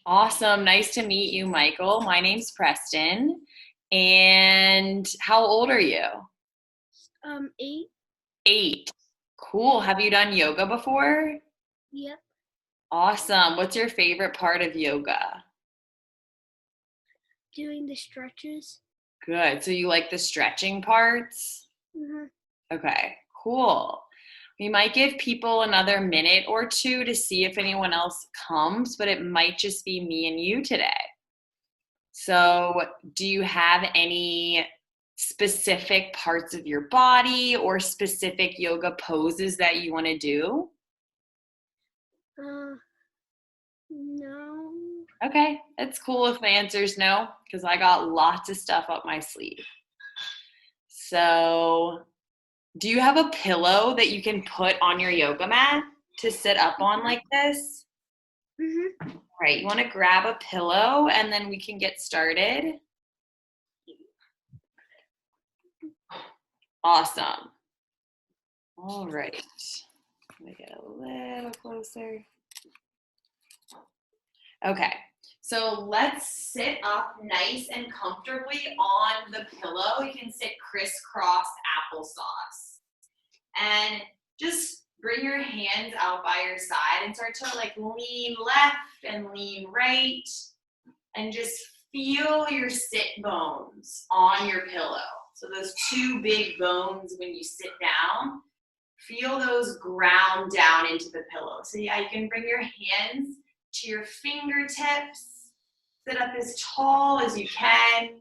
Awesome. Nice to meet you, Michael. My name's Preston. And how old are you? 8. 8. Cool. Have you done yoga before? Yep. Awesome. What's your favorite part of yoga? Doing the stretches. Good. So you like the stretching parts? Mhm. Okay, cool. We might give people another minute or two to see if anyone else comes, but it might just be me and you today. So, do you have any specific parts of your body or specific yoga poses that you want to do? Uh, no. Okay, that's cool if the answer is no, because I got lots of stuff up my sleeve. So, do you have a pillow that you can put on your yoga mat to sit up on like this? Mhm. All right, you want to grab a pillow and then we can get started. Awesome. All right. Let me get a little closer. Okay, so let's sit up nice and comfortably on the pillow. You can sit crisscross applesauce. And just bring your hands out by your side and start to like lean left and lean right. And just feel your sit bones on your pillow. So those two big bones when you sit down, feel those ground down into the pillow. So yeah, you can bring your hands to your fingertips, sit up as tall as you can,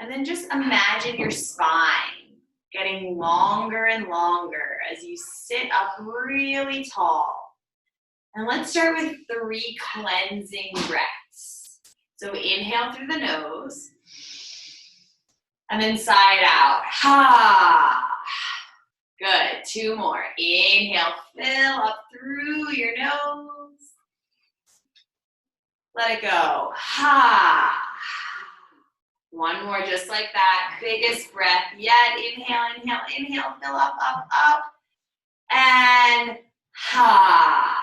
and then just imagine your spine getting longer and longer as you sit up really tall. And let's start with 3 cleansing breaths. So inhale through the nose, and then side out. Ha! Good. 2 more. Inhale, fill up through your nose. Let it go. Ha! 1 more, just like that. Biggest breath yet. Inhale, inhale, inhale. Fill up, up, up. And ha!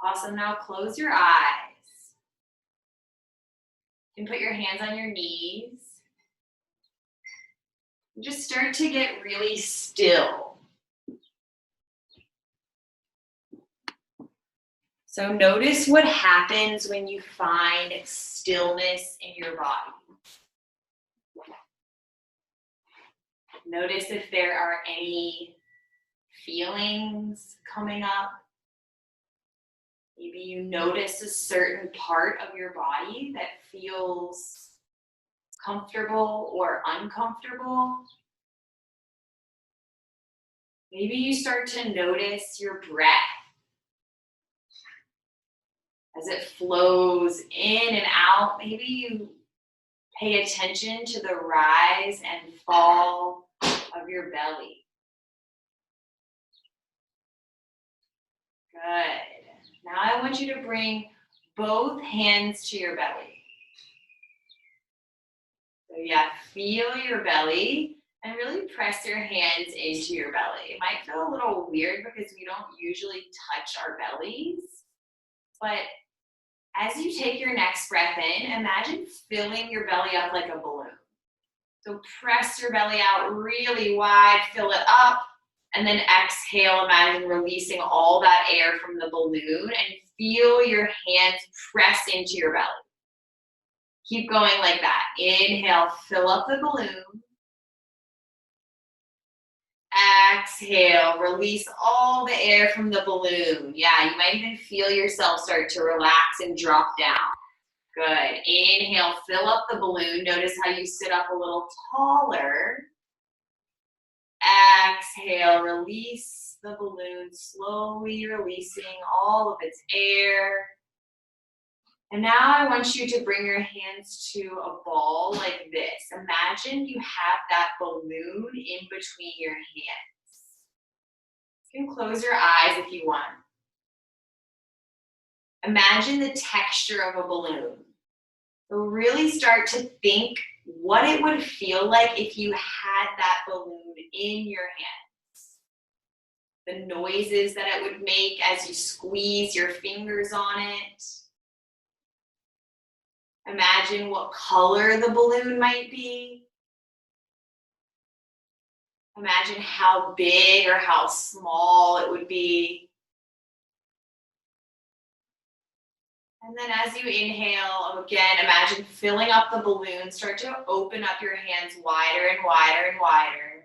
Awesome. Now close your eyes. You can put your hands on your knees. And just start to get really still. So notice what happens when you find stillness in your body. Notice if there are any feelings coming up. Maybe you notice a certain part of your body that feels comfortable or uncomfortable. Maybe you start to notice your breath as it flows in and out. Maybe you pay attention to the rise and fall of your belly. Good. Now I want you to bring both hands to your belly. So yeah, feel your belly and really press your hands into your belly. It might feel a little weird because we don't usually touch our bellies, but as you take your next breath in, imagine filling your belly up like a balloon. So press your belly out really wide, fill it up, and then exhale, imagine releasing all that air from the balloon and feel your hands press into your belly. Keep going like that. Inhale, fill up the balloon. Exhale, release all the air from the balloon. Yeah, you might even feel yourself start to relax and drop down. Good. Inhale, fill up the balloon. Notice how you sit up a little taller. Exhale, release the balloon, slowly releasing all of its air. And now I want you to bring your hands to a ball like this. Imagine you have that balloon in between your hands. You can close your eyes if you want. Imagine the texture of a balloon. So really start to think what it would feel like if you had that balloon in your hand. the noises that it would make as you squeeze your fingers on it. Imagine what color the balloon might be. Imagine how big or how small it would be. And then as you inhale, again, imagine filling up the balloon. Start to open up your hands wider and wider and wider.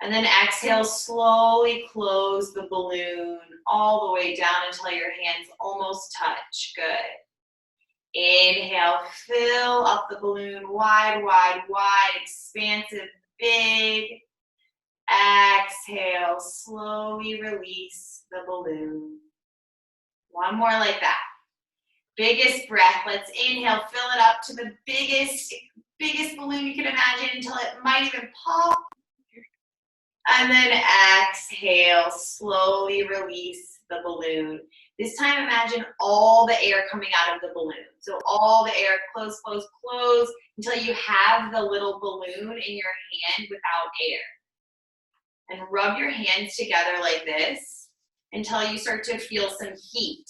And then exhale, slowly close the balloon all the way down until your hands almost touch. Good. Inhale, fill up the balloon wide, wide, wide, expansive, big. Exhale, slowly release the balloon. One more like that. Biggest breath. Let's inhale, fill it up to the biggest balloon you can imagine until it might even pop. And then exhale, slowly release the balloon. This time imagine all the air coming out of the balloon. So all the air, close, close, close, until you have the little balloon in your hand without air. And rub your hands together like this until you start to feel some heat.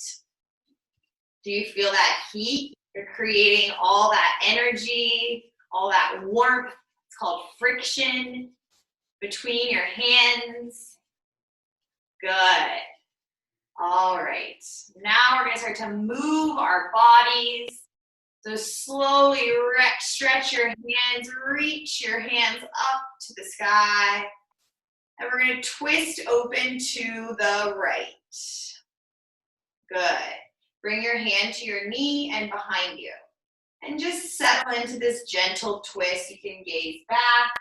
Do you feel that heat? You're creating all that energy, all that warmth. It's called friction between your hands. Good. All right. Now we're going to start to move our bodies. So slowly stretch your hands, reach your hands up to the sky. And we're going to twist open to the right. Good. Bring your hand to your knee and behind you. And just settle into this gentle twist. You can gaze back.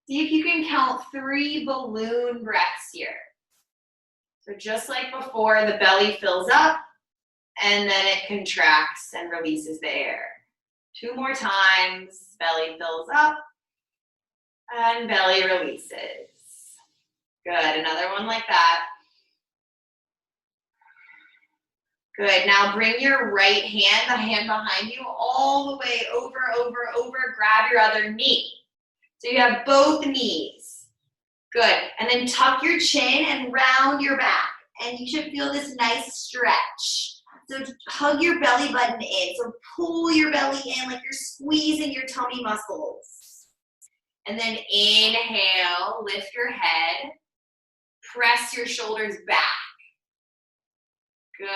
See if you can count 3 balloon breaths here. So just like before, the belly fills up and then it contracts and releases the air. 2 more times. Belly fills up and belly releases. Good. Another one like that. Good. Now bring your right hand, the hand behind you, all the way over, over, over. Grab your other knee. So you have both knees. Good. And then tuck your chin and round your back. And you should feel this nice stretch. So hug your belly button in. So pull your belly in like you're squeezing your tummy muscles. And then inhale, lift your head. Press your shoulders back. Good.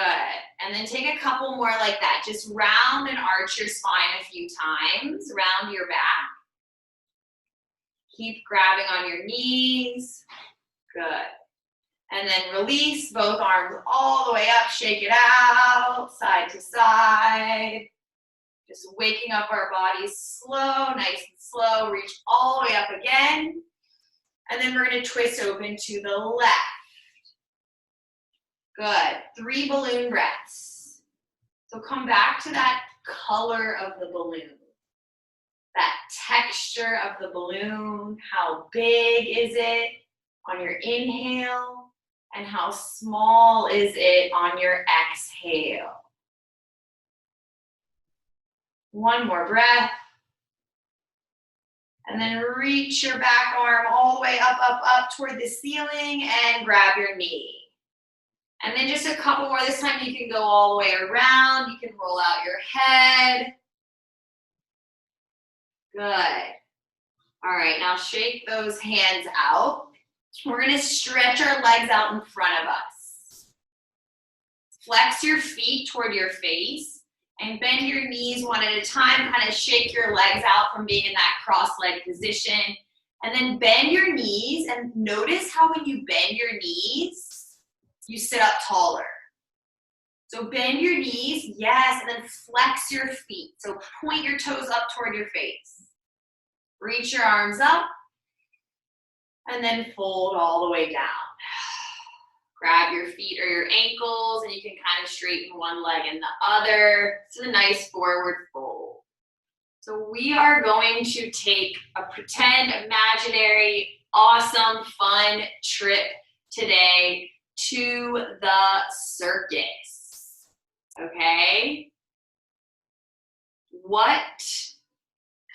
And then take a couple more like that. Just round and arch your spine a few times. Round your back. Keep grabbing on your knees. Good. And then release both arms all the way up. Shake it out, side to side. Just waking up our bodies slow, nice and slow. Reach all the way up again. And then we're going to twist open to the left. Good. 3 balloon breaths. So come back to that color of the balloon. That texture of the balloon. How big is it on your inhale? And how small is it on your exhale? One more breath. And then reach your back arm all the way up, up, up toward the ceiling and grab your knee. And then just a couple more. This time you can go all the way around. You can roll out your head. Good. All right, now shake those hands out. We're going to stretch our legs out in front of us. Flex your feet toward your face and bend your knees one at a time. Kind of shake your legs out from being in that cross-legged position. And then bend your knees and notice how when you bend your knees, you sit up taller. So bend your knees, yes, and then flex your feet. So point your toes up toward your face. Reach your arms up, and then fold all the way down. Grab your feet or your ankles, and you can kind of straighten one leg and the other. It's a nice forward fold. So we are going to take a pretend, imaginary, awesome, fun trip today to the circus, okay? What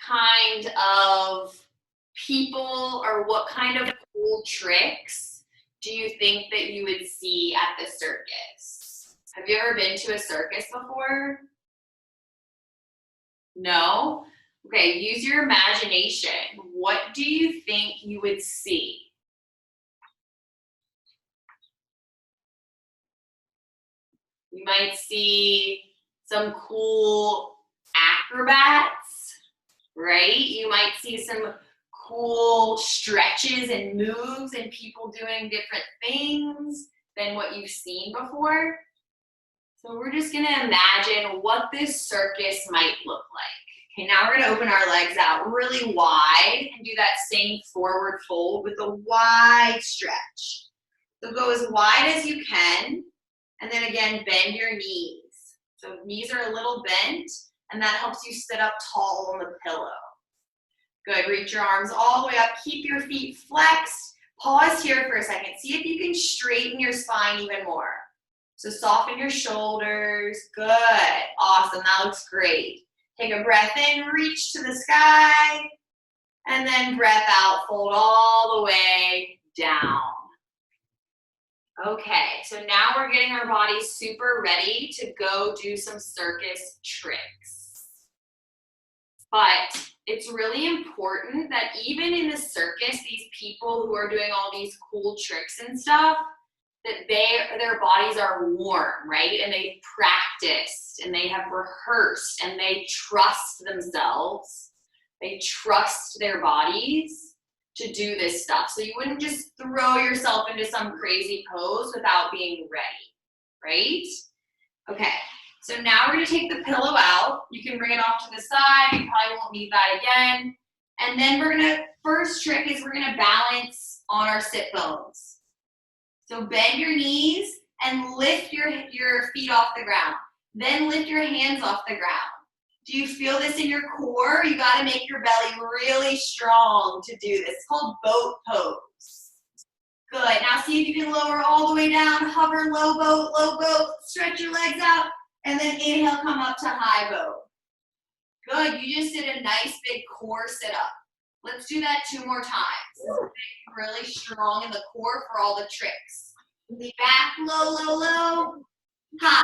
kind of people or what kind of cool tricks do you think that you would see at the circus? Have you ever been to a circus before? No? Okay, use your imagination. What do you think you would see? You might see some cool acrobats, right? You might see some cool stretches and moves and people doing different things than what you've seen before. So we're just gonna imagine what this circus might look like. Okay, now we're gonna open our legs out really wide and do that same forward fold with a wide stretch. So go as wide as you can, and then again, bend your knees. So knees are a little bent, and that helps you sit up tall on the pillow. Good, reach your arms all the way up, keep your feet flexed. Pause here for a second. See if you can straighten your spine even more. So soften your shoulders, good, awesome, that looks great. Take a breath in, reach to the sky, and then breath out, fold all the way down. Okay, so now we're getting our bodies super ready to go do some circus tricks. But it's really important that even in the circus, these people who are doing all these cool tricks and stuff, that their bodies are warm, right? And they've practiced and they have rehearsed and they trust themselves. They trust their bodies to do this stuff. So you wouldn't just throw yourself into some crazy pose without being ready, right? Okay, so now we're gonna take the pillow out. You can bring it off to the side. You probably won't need that again. And then first trick is we're gonna balance on our sit bones. So bend your knees and lift your feet off the ground. Then lift your hands off the ground. Do you feel this in your core? You gotta make your belly really strong to do this. It's called boat pose. Good, now see if you can lower all the way down, hover, low boat, stretch your legs out, and then inhale, come up to high boat. Good, you just did a nice big core sit up. Let's do that 2 more times. Really strong in the core for all the tricks. Lean back, low, high.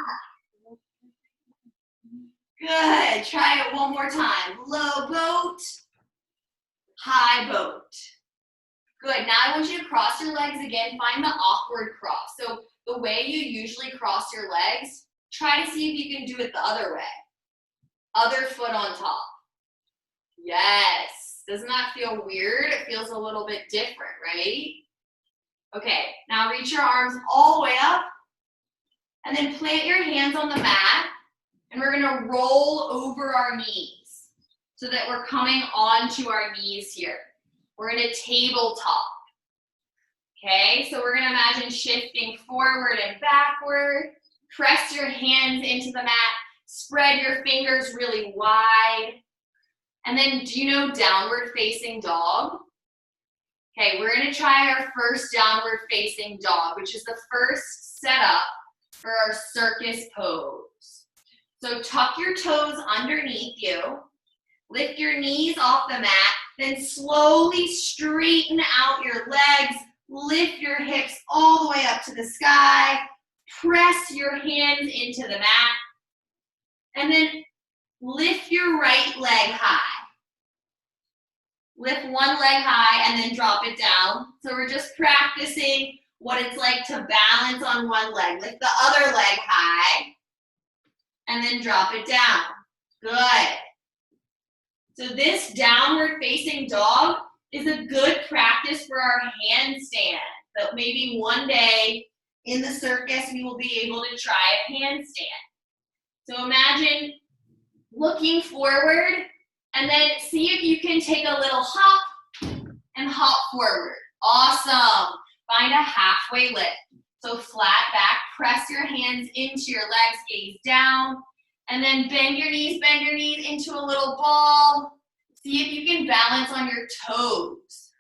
Good, try it one more time. Low boat, high boat. Good, now I want you to cross your legs again. Find the awkward cross. So the way you usually cross your legs, try to see if you can do it the other way. Other foot on top. Yes. Doesn't that feel weird? It feels a little bit different, right? Okay, now reach your arms all the way up and then plant your hands on the mat and we're gonna roll over our knees so that we're coming onto our knees here. We're in a tabletop. Okay, so we're gonna imagine shifting forward and backward. Press your hands into the mat, spread your fingers really wide. And then, do you know downward facing dog? Okay, we're gonna try our first downward facing dog, which is the first setup for our circus pose. So tuck your toes underneath you, lift your knees off the mat, then slowly straighten out your legs, lift your hips all the way up to the sky, press your hands into the mat, and then lift your right leg high. Lift one leg high and then drop it down. So we're just practicing what it's like to balance on one leg. Lift the other leg high and then drop it down. Good. So this downward facing dog is a good practice for our handstand. So maybe one day in the circus we will be able to try a handstand. So imagine looking forward and then see if you can take a little hop and hop forward. Awesome. Find a halfway lift. So flat back, press your hands into your legs, gaze down, and then bend your knees into a little ball. See if you can balance on your toes.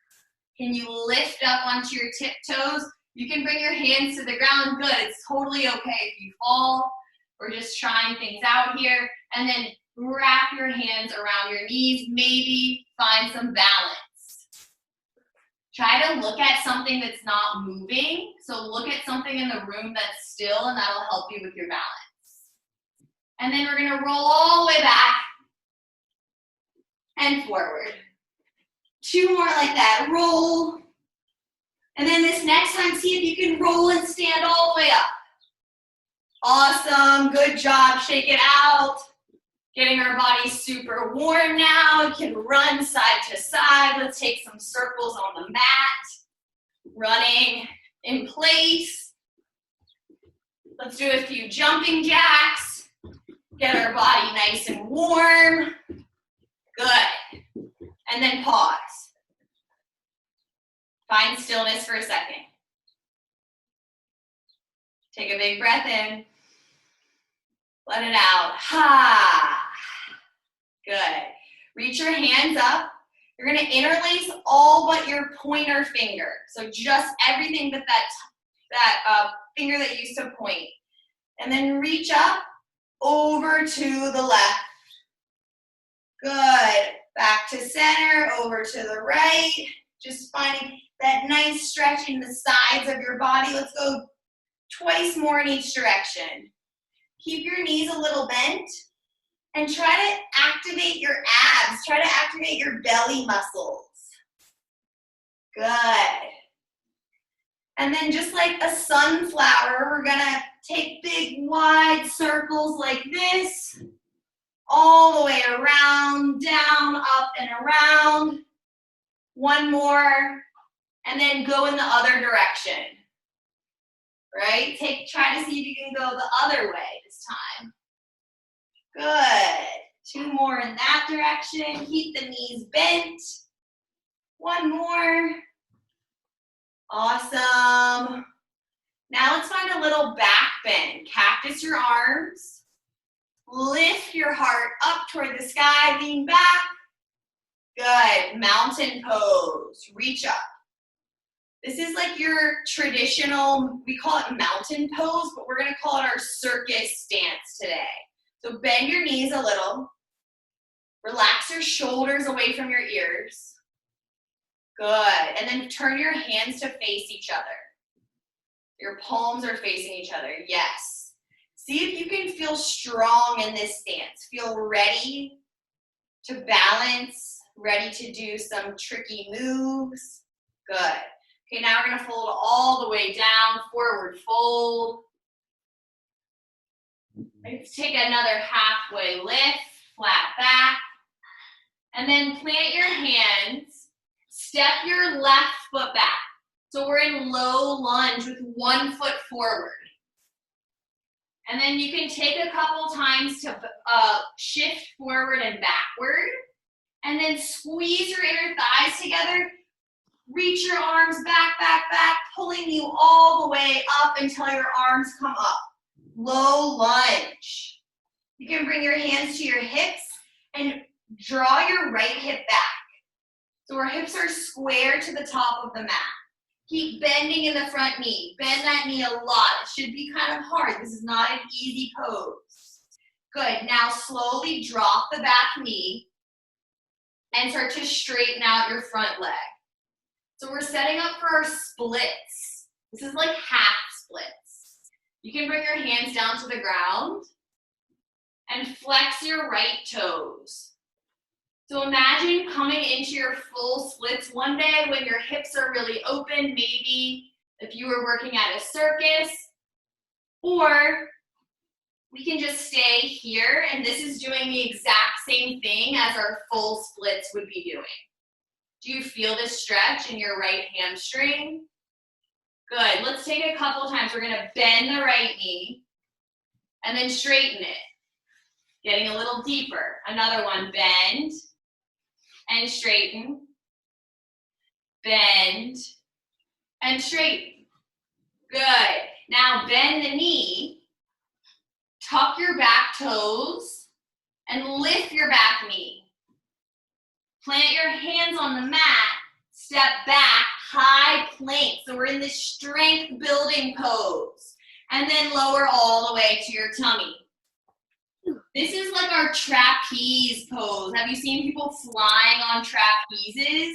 Can you lift up onto your tiptoes? You can bring your hands to the ground. Good. It's totally okay if you fall. We're just trying things out here. And then wrap your hands around your knees. Maybe find some balance. Try to look at something that's not moving. So look at something in the room that's still, and that'll help you with your balance. And then we're gonna roll all the way back and forward. 2 more like that, roll. And then this next time, see if you can roll and stand all the way up. Awesome, good job, shake it out. Getting our bodies super warm now. You can run side to side. Let's take some circles on the mat. Running in place. Let's do a few jumping jacks. Get our body nice and warm. Good. And then pause. Find stillness for a second. Take a big breath in. Let it out. Ha. Good. Reach your hands up. You're going to interlace all but your pointer finger. So just everything but that finger that you used to point. And then reach up over to the left. Good. Back to center, over to the right. Just finding that nice stretch in the sides of your body. Let's go twice more in each direction. Keep your knees a little bent. And try to activate your abs. Try to activate your belly muscles. Good. And then just like a sunflower, we're gonna take big wide circles like this, all the way around, down, up, and around. 1 more, and then go in the other direction. Right? Try to see if you can go the other way this time. Good. 2 more in that direction. Keep the knees bent. 1 more. Awesome. Now let's find a little back bend. Cactus your arms. Lift your heart up toward the sky, lean back. Good. Mountain pose. Reach up. This is like your traditional, we call it mountain pose, but we're going to call it our circus stance today. So bend your knees a little. Relax your shoulders away from your ears. Good. And then turn your hands to face each other. Your palms are facing each other. Yes. See if you can feel strong in this stance. Feel ready to balance, ready to do some tricky moves. Good. Okay, now we're going to fold all the way down, forward fold. Let's take another halfway lift, flat back. And then plant your hands, step your left foot back. So we're in low lunge with 1 foot forward. And then you can take a couple times to shift forward and backward. And then squeeze your inner thighs together. Reach your arms back, back, back, pulling you all the way up until your arms come up. Low lunge. You can bring your hands to your hips and draw your right hip back. So our hips are square to the top of the mat. Keep bending in the front knee. Bend that knee a lot. It should be kind of hard. This is not an easy pose. Good. Now slowly drop the back knee and start to straighten out your front leg. So we're setting up for our splits. This is like half splits. You can bring your hands down to the ground and flex your right toes. So imagine coming into your full splits one day when your hips are really open, maybe if you were working at a circus, or we can just stay here, and this is doing the exact same thing as our full splits would be doing. Do you feel this stretch in your right hamstring? Good. Let's take a couple times. We're going to bend the right knee and then straighten it. Getting a little deeper. Another one. Bend and straighten. Bend and straighten. Good. Now bend the knee. Tuck your back toes and lift your back knee. Plant your hands on the mat, step back, high plank. So we're in this strength building pose. And then lower all the way to your tummy. This is like our trapeze pose. Have you seen people flying on trapezes?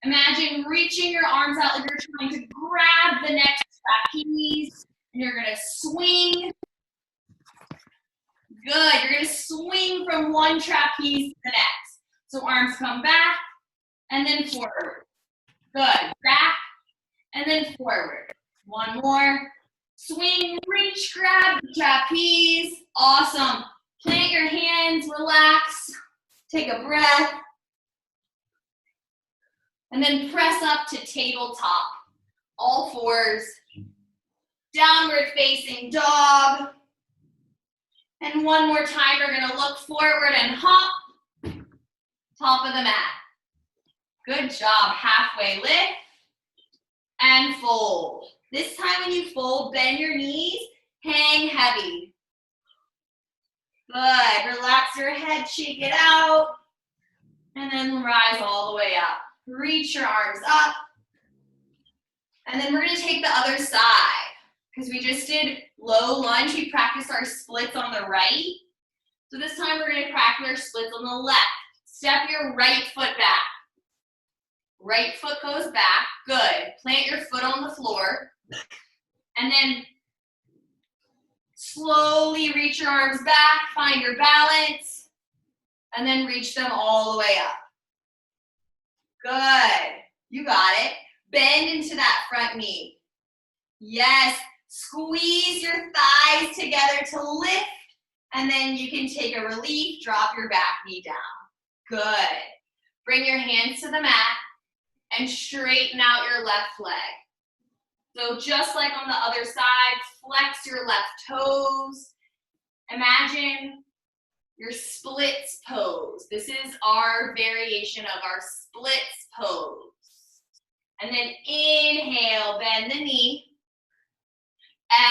Imagine reaching your arms out like you're trying to grab the next trapeze, and you're gonna swing. Good, you're gonna swing from one trapeze to the next. So arms come back, and then forward. Good, back, and then forward. One more. Swing, reach, grab the trapeze. Awesome. Plant your hands, relax. Take a breath. And then press up to tabletop. All fours. Downward facing dog. And one more time, we're gonna look forward and hop. Top of the mat. Good job. Halfway lift. And fold. This time when you fold, bend your knees, hang heavy. Good, relax your head, shake it out, and then rise all the way up. Reach your arms up, and then we're gonna take the other side, because we just did low lunge, we practiced our splits on the right. So this time we're gonna practice our splits on the left. Step your right foot back. Right foot goes back, good. Plant your foot on the floor. And then slowly reach your arms back, find your balance, and then reach them all the way up. Good, you got it. Bend into that front knee. Yes, squeeze your thighs together to lift, and then you can take a relief, drop your back knee down. Good. Bring your hands to the mat and straighten out your left leg. So just like on the other side, flex your left toes. Imagine your splits pose. This is our variation of our splits pose. And then inhale, bend the knee.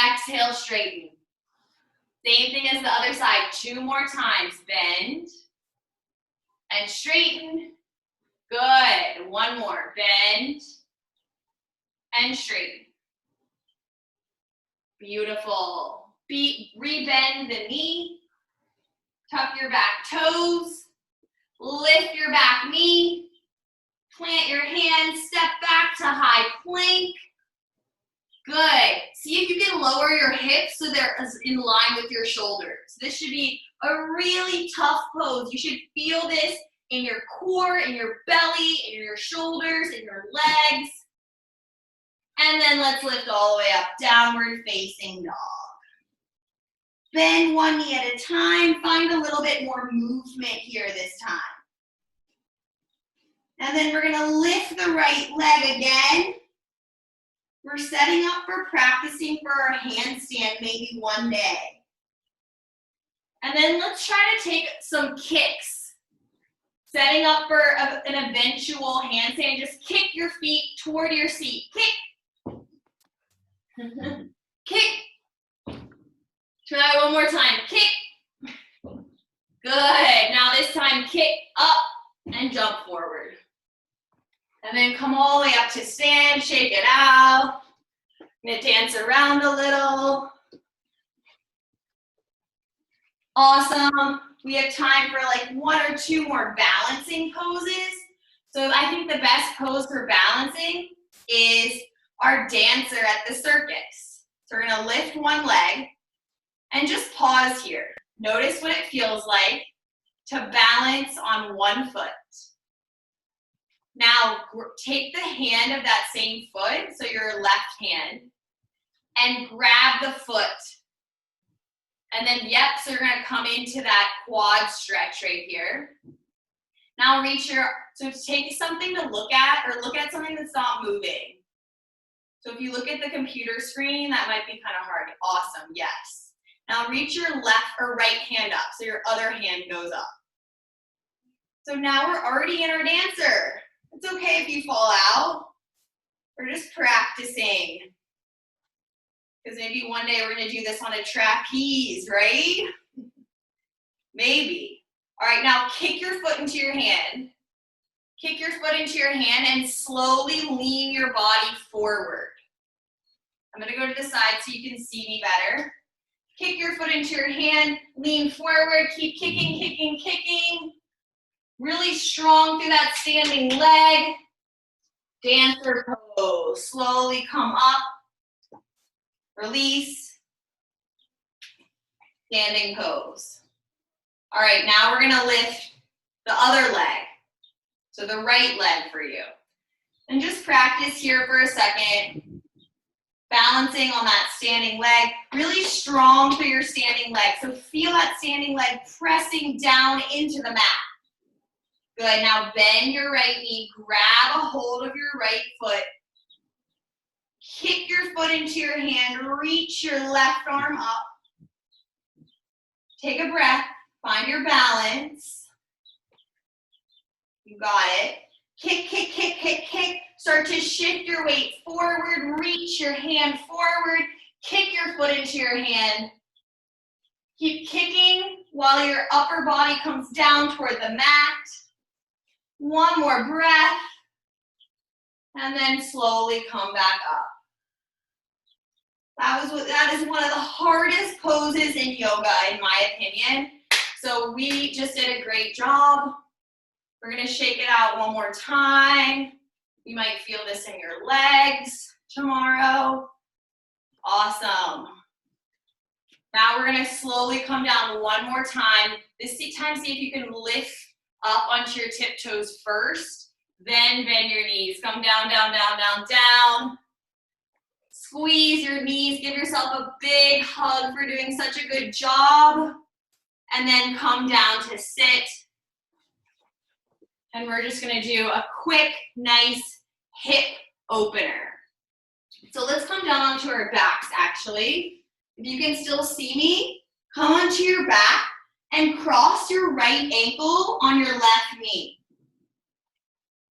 Exhale, straighten. Same thing as the other side. 2 more times. Bend and straighten. Good. 1 more. Bend and straighten. Beautiful. Rebend the knee. Tuck your back toes. Lift your back knee. Plant your hands. Step back to high plank. Good. See if you can lower your hips so they're in line with your shoulders. This should be a really tough pose. You should feel this in your core, in your belly, in your shoulders, in your legs. And then let's lift all the way up, downward facing dog. Bend one knee at a time. Find a little bit more movement here this time. And then we're gonna lift the right leg again. We're setting up for practicing for our handstand maybe one day. And then let's try to take some kicks. Setting up for an eventual handstand. Just kick your feet toward your seat. Kick. Kick. Try one more time. Kick. Good. Now this time kick up and jump forward. And then come all the way up to stand. Shake it out. I'm gonna dance around a little. Awesome. We have time for like 1 or 2 more balancing poses. So I think the best pose for balancing is our dancer at the circus. So we're gonna lift one leg and just pause here. Notice what it feels like to balance on one foot. Now take the hand of that same foot, so your left hand, and grab the foot. And then, yep, so you're gonna come into that quad stretch right here. Now so take something to look at, or look at something that's not moving. So if you look at the computer screen, that might be kind of hard. Awesome, yes. Now reach your left or right hand up, so your other hand goes up. So now we're already in our dancer. It's okay if you fall out. We're just practicing. Because maybe one day we're gonna do this on a trapeze, right? Maybe. All right, now kick your foot into your hand. Kick your foot into your hand and slowly lean your body forward. I'm gonna go to the side so you can see me better. Kick your foot into your hand, lean forward, keep kicking, kicking, kicking. Really strong through that standing leg. Dancer pose. Slowly come up, release, standing pose. All right, now we're gonna lift the other leg. So the right leg for you. And just practice here for a second, balancing on that standing leg. Really strong through your standing leg. So feel that standing leg pressing down into the mat. Good, now bend your right knee, grab a hold of your right foot, kick your foot into your hand, reach your left arm up. Take a breath, find your balance. You got it. Kick, kick, kick, kick, kick. Start to shift your weight forward, reach your hand forward, kick your foot into your hand. Keep kicking while your upper body comes down toward the mat. One more breath, and then slowly come back up. That is one of the hardest poses in yoga, in my opinion. So we just did a great job. We're gonna shake it out one more time. You might feel this in your legs tomorrow. Awesome. Now we're gonna slowly come down one more time. This time, see if you can lift up onto your tiptoes first, then bend your knees. Come down, down, down, down, down. Squeeze your knees, give yourself a big hug for doing such a good job. And then come down to sit. And we're just gonna do a quick, nice hip opener. So let's come down onto our backs actually. If you can still see me, come onto your back and cross your right ankle on your left knee.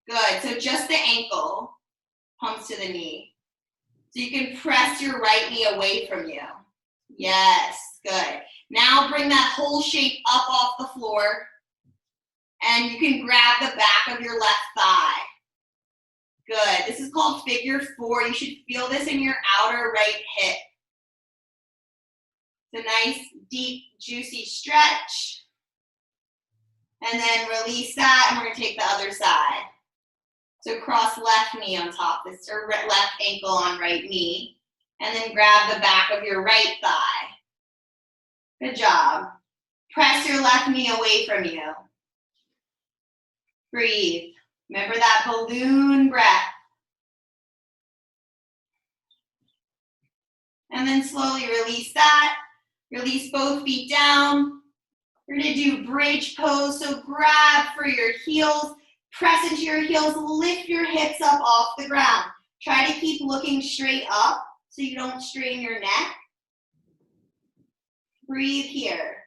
Good, so just the ankle comes to the knee. So you can press your right knee away from you. Yes, good. Now bring that whole shape up off the floor. And you can grab the back of your left thigh. Good, this is called figure four. You should feel this in your outer right hip. It's a nice, deep, juicy stretch. And then release that, and we're gonna take the other side. So cross left knee on top, or left ankle on right knee. And then grab the back of your right thigh. Good job. Press your left knee away from you. Breathe. Remember that balloon breath. And then slowly release that. Release both feet down. We're gonna do bridge pose, so grab for your heels, press into your heels, lift your hips up off the ground. Try to keep looking straight up so you don't strain your neck. Breathe here.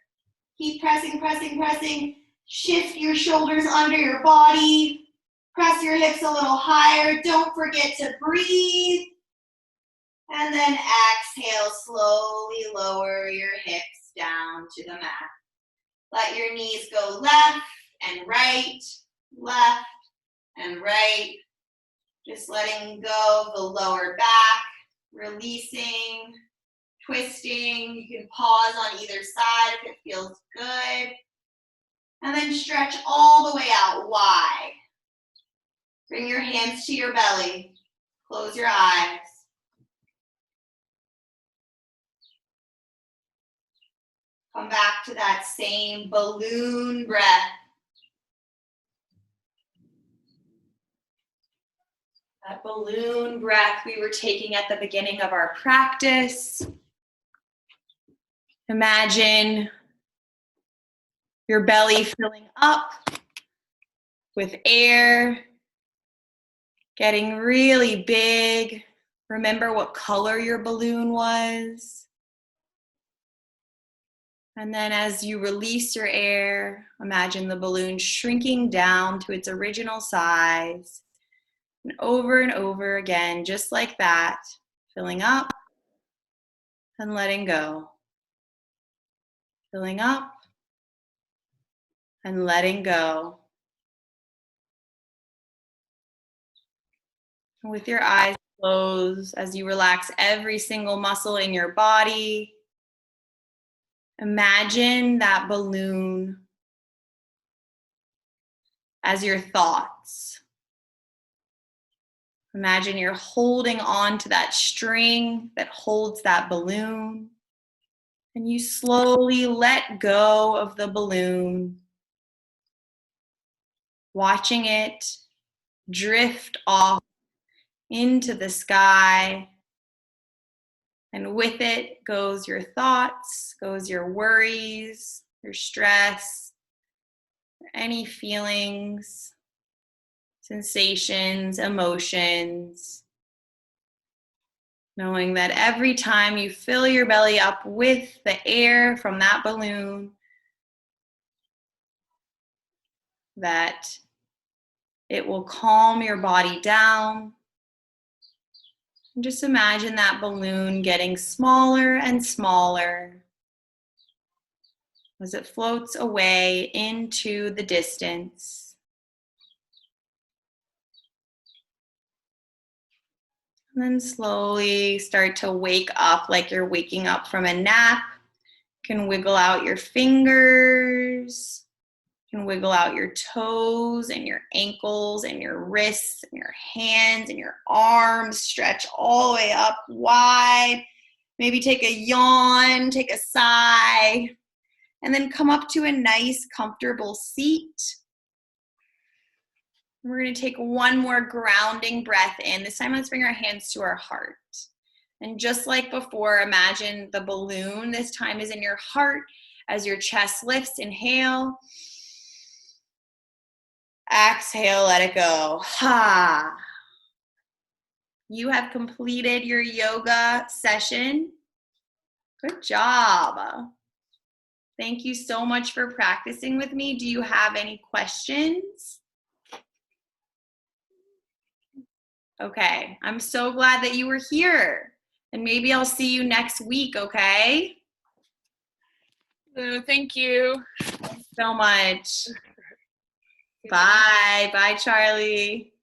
Keep pressing, pressing, pressing. Shift your shoulders under your body. Press your hips a little higher. Don't forget to breathe. And then exhale, slowly lower your hips down to the mat. Let your knees go left and right, left and right. Just letting go of the lower back, releasing, twisting. You can pause on either side if it feels good. And then stretch all the way out wide. Bring your hands to your belly. Close your eyes. Come back to that same balloon breath. That balloon breath we were taking at the beginning of our practice. Imagine your belly filling up with air, getting really big. Remember what color your balloon was. And then as you release your air, imagine the balloon shrinking down to its original size. And over again, just like that, filling up and letting go. Filling up and letting go. And with your eyes closed, as you relax every single muscle in your body, imagine that balloon as your thoughts. Imagine you're holding on to that string that holds that balloon, and you slowly let go of the balloon, watching it drift off into the sky. And with it goes your thoughts, goes your worries, your stress, any feelings, sensations, emotions. Knowing that every time you fill your belly up with the air from that balloon, that it will calm your body down. And just imagine that balloon getting smaller and smaller as it floats away into the distance. And then slowly start to wake up like you're waking up from a nap. You can wiggle out your fingers. You can wiggle out your toes and your ankles and your wrists and your hands and your arms. Stretch all the way up wide. Maybe take a yawn, take a sigh, and then come up to a nice, comfortable seat. We're going to take one more grounding breath in. This time, let's bring our hands to our heart. And just like before, imagine the balloon this time is in your heart as your chest lifts. Inhale. Exhale, let it go. Ha. You have completed your yoga session. Good job. Thank you so much for practicing with me. Do you have any questions? Okay, I'm so glad that you were here. And maybe I'll see you next week, okay? Thank you. Thanks so much. Bye. Bye, Charlie.